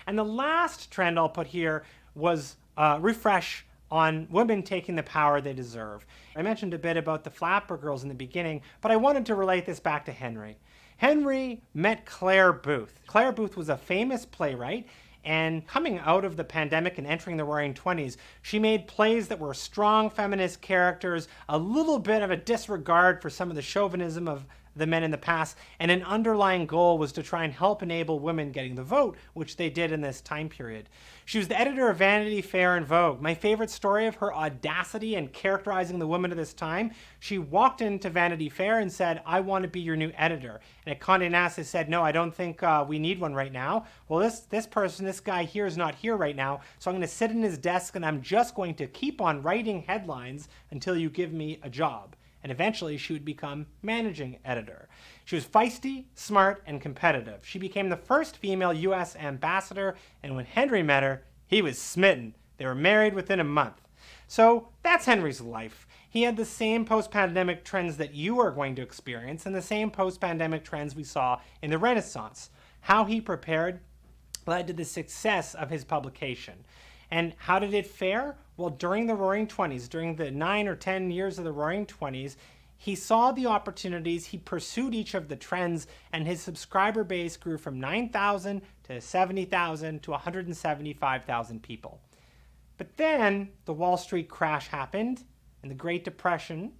And the last trend I'll put here was refresh on women taking the power they deserve. I mentioned a bit about the Flapper Girls in the beginning, but I wanted to relate this back to Henry. Henry met Claire Booth. Claire Booth was a famous playwright, and coming out of the pandemic and entering the Roaring 20s, she made plays that were strong feminist characters, a little bit of a disregard for some of the chauvinism of the men in the past, and an underlying goal was to try and help enable women getting the vote, which they did in this time period. She was the editor of Vanity Fair and Vogue. My favorite story of her audacity in characterizing the women of this time, she walked into Vanity Fair and said, "I want to be your new editor." And at Condé Nast, they said, "No, I don't think we need one right now." Well, this guy here is not here right now, so I'm going to sit in his desk and I'm just going to keep on writing headlines until you give me a job. And eventually she would become managing editor. She was feisty, smart, and competitive. She became the first female U.S. ambassador, and when Henry met her, he was smitten. They were married within a month. So that's Henry's life. He had the same post-pandemic trends that you are going to experience and the same post-pandemic trends we saw in the Renaissance. How he prepared led to the success of his publication. And how did it fare? Well, during the Roaring 20s, during the 9 or 10 years of the Roaring 20s, he saw the opportunities, he pursued each of the trends, and his subscriber base grew from 9,000 to 70,000 to 175,000 people. But then the Wall Street crash happened, and the Great Depression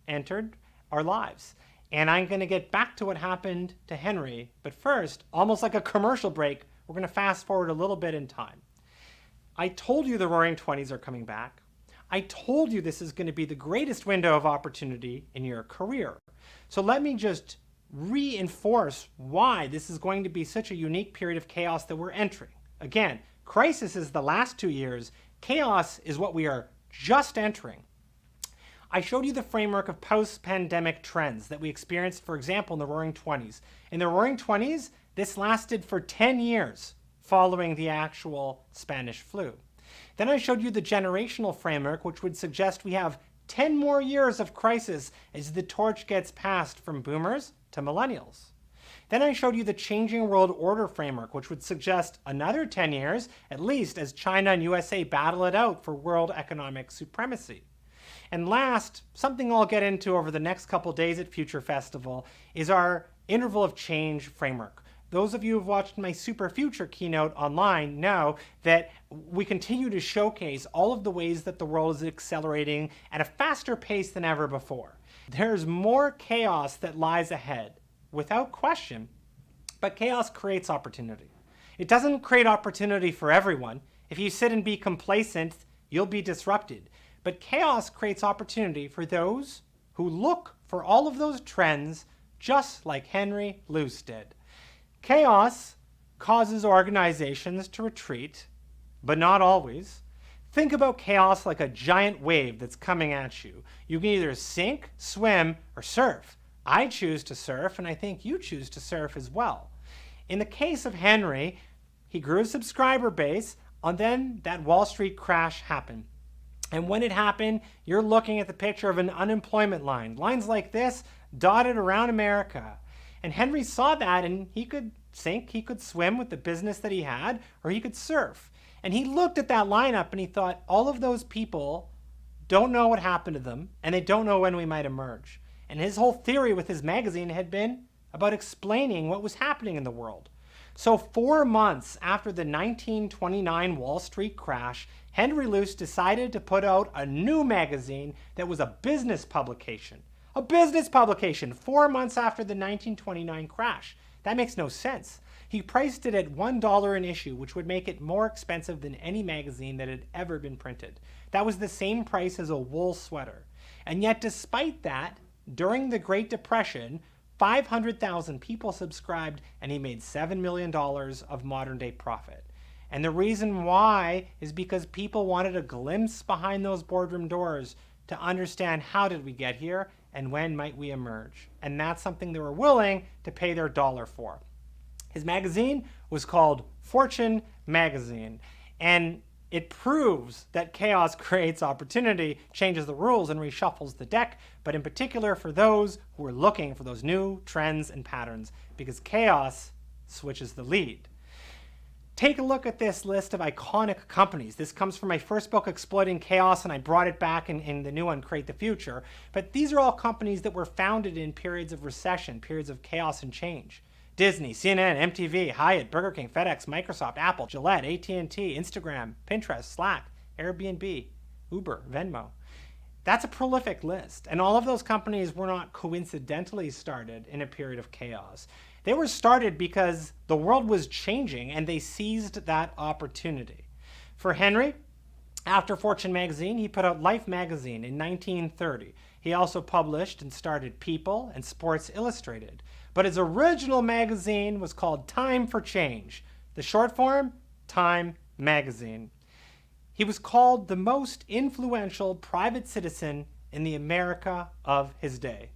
entered our lives. And I'm going to get back to what happened to Henry, but first, almost like a commercial break, we're going to fast forward a little bit in time. I told you the Roaring 20s are coming back. I told you this is going to be the greatest window of opportunity in your career. So let me just reinforce why this is going to be such a unique period of chaos that we're entering. Again, crisis is the last 2 years. Chaos is what we are just entering. I showed you the framework of post-pandemic trends that we experienced, for example, in the Roaring 20s. In the Roaring 20s, this lasted for 10 years. Following the actual Spanish flu. Then I showed you the generational framework, which would suggest we have 10 more years of crisis as the torch gets passed from boomers to millennials. Then I showed you the changing world order framework, which would suggest another 10 years, at least, as China and USA battle it out for world economic supremacy. And last, something I'll get into over the next couple days at Future Festival, is our interval of change framework. Those of you who've watched my Super Future keynote online know that we continue to showcase all of the ways that the world is accelerating at a faster pace than ever before. There's more chaos that lies ahead, without question, but chaos creates opportunity. It doesn't create opportunity for everyone. If you sit and be complacent, you'll be disrupted. But chaos creates opportunity for those who look for all of those trends, just like Henry Luce did. Chaos causes organizations to retreat, but not always. Think about chaos like a giant wave that's coming at you. You can either sink, swim, or surf. I choose to surf, and I think you choose to surf as well. In the case of Henry, he grew his subscriber base, and then that Wall Street crash happened. And when it happened, you're looking at the picture of an unemployment line. Lines like this dotted around America. And Henry saw that, and he could sink, he could swim with the business that he had, or he could surf. And he looked at that lineup and he thought, all of those people don't know what happened to them, and they don't know when we might emerge. And his whole theory with his magazine had been about explaining what was happening in the world. So 4 months after the 1929 Wall Street crash, Henry Luce decided to put out a new magazine that was a business publication. A business publication 4 months after the 1929 crash. That makes no sense. He priced it at $1 an issue, which would make it more expensive than any magazine that had ever been printed. That was the same price as a wool sweater. And yet, despite that, during the Great Depression, 500,000 people subscribed, and he made $7 million of modern-day profit. And the reason why is because people wanted a glimpse behind those boardroom doors to understand how did we get here and when might we emerge. And that's something they were willing to pay their dollar for. His magazine was called Fortune Magazine, and it proves that chaos creates opportunity, changes the rules, and reshuffles the deck, but in particular for those who are looking for those new trends and patterns, because chaos switches the lead. Take a look at this list of iconic companies. This comes from my first book, Exploiting Chaos, and I brought it back in the new one, Create the Future. But these are all companies that were founded in periods of recession, periods of chaos and change. Disney, CNN, MTV, Hyatt, Burger King, FedEx, Microsoft, Apple, Gillette, AT&T, Instagram, Pinterest, Slack, Airbnb, Uber, Venmo. That's a prolific list. And all of those companies were not coincidentally started in a period of chaos. They were started because the world was changing and they seized that opportunity. For Henry, after Fortune magazine, he put out Life magazine in 1930. He also published and started People and Sports Illustrated. But his original magazine was called Time for Change. The short form, Time Magazine. He was called the most influential private citizen in the America of his day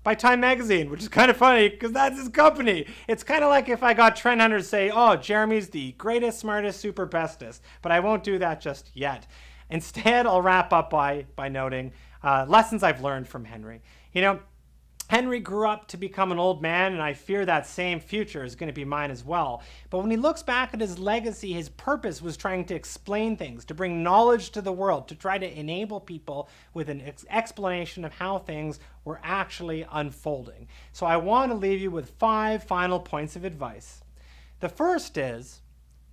by Time Magazine, which is kind of funny because that's his company. It's kind of like if I got trend hunters say, oh, Jeremy's the greatest, smartest, super bestest, but I won't do that just yet. Instead, I'll wrap up by noting lessons I've learned from Henry. You know, Henry grew up to become an old man, and I fear that same future is going to be mine as well. But when he looks back at his legacy, his purpose was trying to explain things, to bring knowledge to the world, to try to enable people with an explanation of how things were actually unfolding. So I want to leave you with 5 final points of advice. The first is,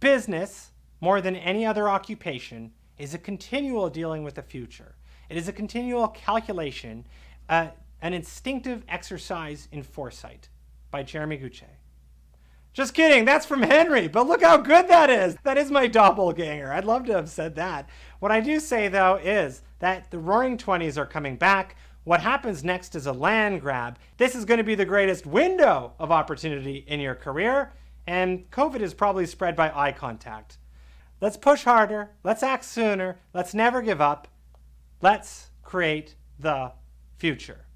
business, more than any other occupation, is a continual dealing with the future. It is a continual calculation, an instinctive exercise in foresight by Jeremy Gutsche. Just kidding, that's from Henry, but look how good that is. That is my doppelganger. I'd love to have said that. What I do say, though, is that the Roaring Twenties are coming back. What happens next is a land grab. This is going to be the greatest window of opportunity in your career, and COVID is probably spread by eye contact. Let's push harder. Let's act sooner. Let's never give up. Let's create the future.